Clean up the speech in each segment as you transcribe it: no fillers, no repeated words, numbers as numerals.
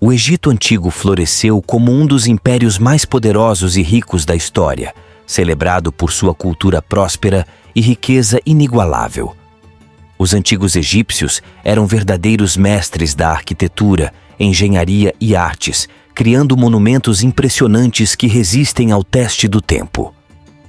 O Egito Antigo floresceu como um dos impérios mais poderosos e ricos da história, celebrado por sua cultura próspera e riqueza inigualável. Os antigos egípcios eram verdadeiros mestres da arquitetura, engenharia e artes, criando monumentos impressionantes que resistem ao teste do tempo.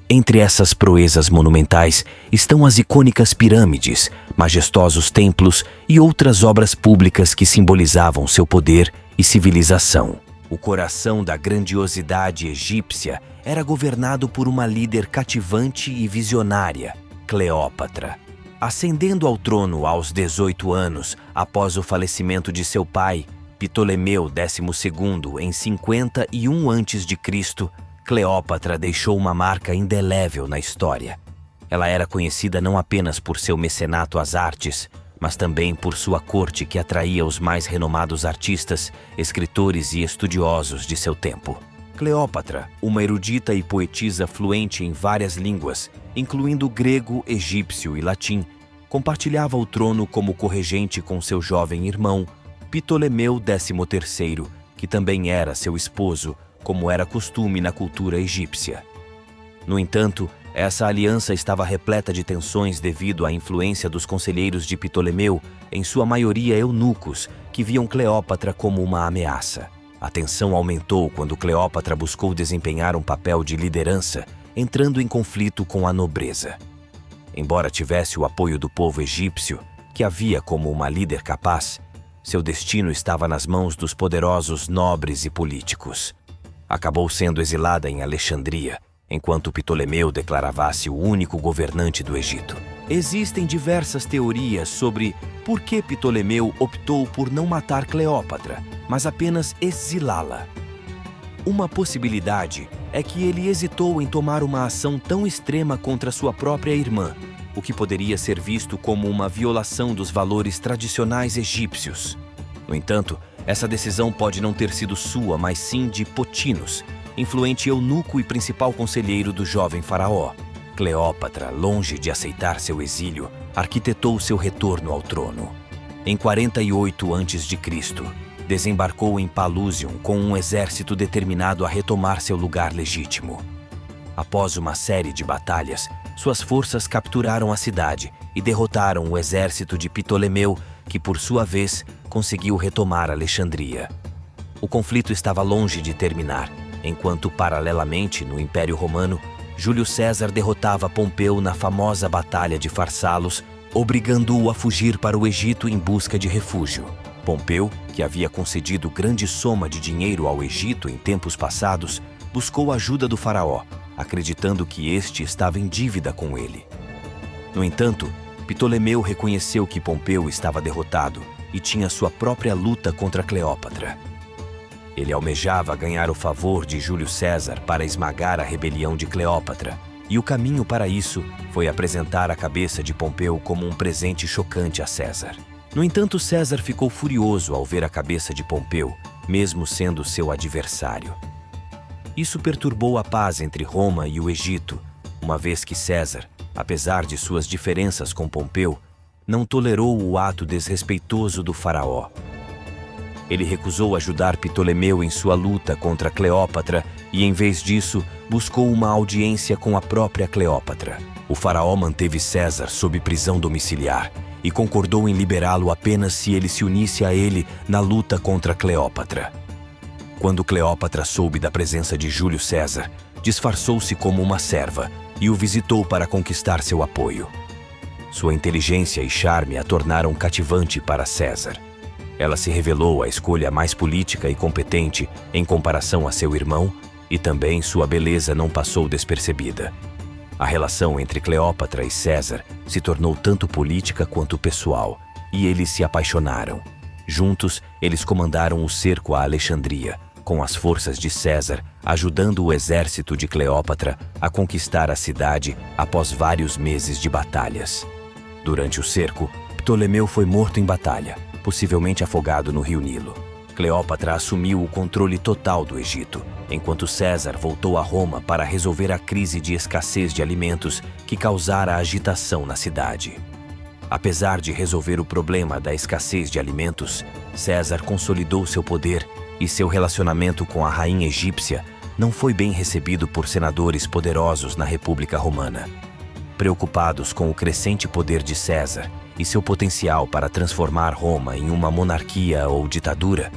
Entre essas proezas monumentais estão as icônicas pirâmides, majestosos templos e outras obras públicas que simbolizavam seu poder e civilização. O coração da grandiosidade egípcia era governado por uma líder cativante e visionária, Cleópatra. Ascendendo ao trono aos 18 anos, após o falecimento de seu pai, Ptolemeu XII, em 51 a.C., Cleópatra deixou uma marca indelével na história. Ela era conhecida não apenas por seu mecenato às artes, mas também por sua corte que atraía os mais renomados artistas, escritores e estudiosos de seu tempo. Cleópatra, uma erudita e poetisa fluente em várias línguas, incluindo grego, egípcio e latim, compartilhava o trono como corregente com seu jovem irmão, Ptolemeu XIII, que também era seu esposo, como era costume na cultura egípcia. No entanto, essa aliança estava repleta de tensões devido à influência dos conselheiros de Ptolemeu, em sua maioria eunucos, que viam Cleópatra como uma ameaça. A tensão aumentou quando Cleópatra buscou desempenhar um papel de liderança, entrando em conflito com a nobreza. Embora tivesse o apoio do povo egípcio, que a via como uma líder capaz, seu destino estava nas mãos dos poderosos nobres e políticos. Acabou sendo exilada em Alexandria, enquanto Ptolemeu declarava-se o único governante do Egito. Existem diversas teorias sobre por que Ptolemeu optou por não matar Cleópatra, mas apenas exilá-la. Uma possibilidade é que ele hesitou em tomar uma ação tão extrema contra sua própria irmã, o que poderia ser visto como uma violação dos valores tradicionais egípcios. No entanto, essa decisão pode não ter sido sua, mas sim de Potinos, influente eunuco e principal conselheiro do jovem faraó. Cleópatra, longe de aceitar seu exílio, arquitetou seu retorno ao trono. Em 48 a.C., desembarcou em Palúzium com um exército determinado a retomar seu lugar legítimo. Após uma série de batalhas, suas forças capturaram a cidade e derrotaram o exército de Ptolemeu, que, por sua vez, conseguiu retomar Alexandria. O conflito estava longe de terminar, enquanto, paralelamente, no Império Romano, Júlio César derrotava Pompeu na famosa Batalha de Farsalos, obrigando-o a fugir para o Egito em busca de refúgio. Pompeu, que havia concedido grande soma de dinheiro ao Egito em tempos passados, buscou a ajuda do faraó, acreditando que este estava em dívida com ele. No entanto, Ptolemeu reconheceu que Pompeu estava derrotado e tinha sua própria luta contra Cleópatra. Ele almejava ganhar o favor de Júlio César para esmagar a rebelião de Cleópatra, e o caminho para isso foi apresentar a cabeça de Pompeu como um presente chocante a César. No entanto, César ficou furioso ao ver a cabeça de Pompeu, mesmo sendo seu adversário. Isso perturbou a paz entre Roma e o Egito, uma vez que César, apesar de suas diferenças com Pompeu, não tolerou o ato desrespeitoso do faraó. Ele recusou ajudar Ptolemeu em sua luta contra Cleópatra e, em vez disso, buscou uma audiência com a própria Cleópatra. O faraó manteve César sob prisão domiciliar e concordou em liberá-lo apenas se ele se unisse a ele na luta contra Cleópatra. Quando Cleópatra soube da presença de Júlio César, disfarçou-se como uma serva e o visitou para conquistar seu apoio. Sua inteligência e charme a tornaram cativante para César. Ela se revelou a escolha mais política e competente em comparação a seu irmão, e também sua beleza não passou despercebida. A relação entre Cleópatra e César se tornou tanto política quanto pessoal, e eles se apaixonaram. Juntos, eles comandaram o cerco a Alexandria, com as forças de César ajudando o exército de Cleópatra a conquistar a cidade após vários meses de batalhas. Durante o cerco, Ptolemeu foi morto em batalha, possivelmente afogado no rio Nilo. Cleópatra assumiu o controle total do Egito, enquanto César voltou a Roma para resolver a crise de escassez de alimentos que causara agitação na cidade. Apesar de resolver o problema da escassez de alimentos, César consolidou seu poder e seu relacionamento com a rainha egípcia não foi bem recebido por senadores poderosos na República Romana. Preocupados com o crescente poder de César e seu potencial para transformar Roma em uma monarquia ou ditadura,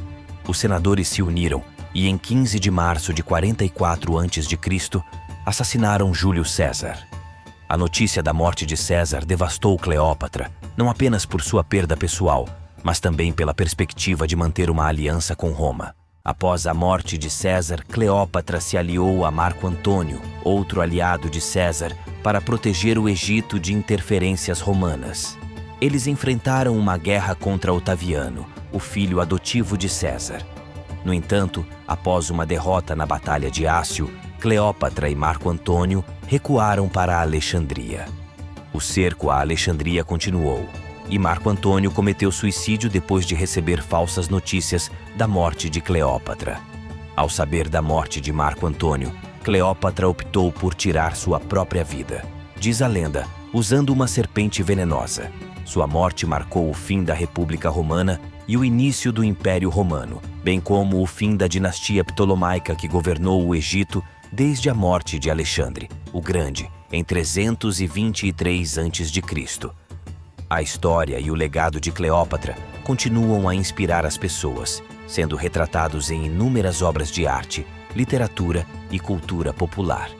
os senadores se uniram e, em 15 de março de 44 a.C., assassinaram Júlio César. A notícia da morte de César devastou Cleópatra, não apenas por sua perda pessoal, mas também pela perspectiva de manter uma aliança com Roma. Após a morte de César, Cleópatra se aliou a Marco Antônio, outro aliado de César, para proteger o Egito de interferências romanas. Eles enfrentaram uma guerra contra Otaviano, o filho adotivo de César. No entanto, após uma derrota na Batalha de Ácio, Cleópatra e Marco Antônio recuaram para Alexandria. O cerco a Alexandria continuou, e Marco Antônio cometeu suicídio depois de receber falsas notícias da morte de Cleópatra. Ao saber da morte de Marco Antônio, Cleópatra optou por tirar sua própria vida. Diz a lenda, usando uma serpente venenosa. Sua morte marcou o fim da República Romana e o início do Império Romano, bem como o fim da dinastia ptolomaica que governou o Egito desde a morte de Alexandre, o Grande, em 323 a.C. A história e o legado de Cleópatra continuam a inspirar as pessoas, sendo retratados em inúmeras obras de arte, literatura e cultura popular.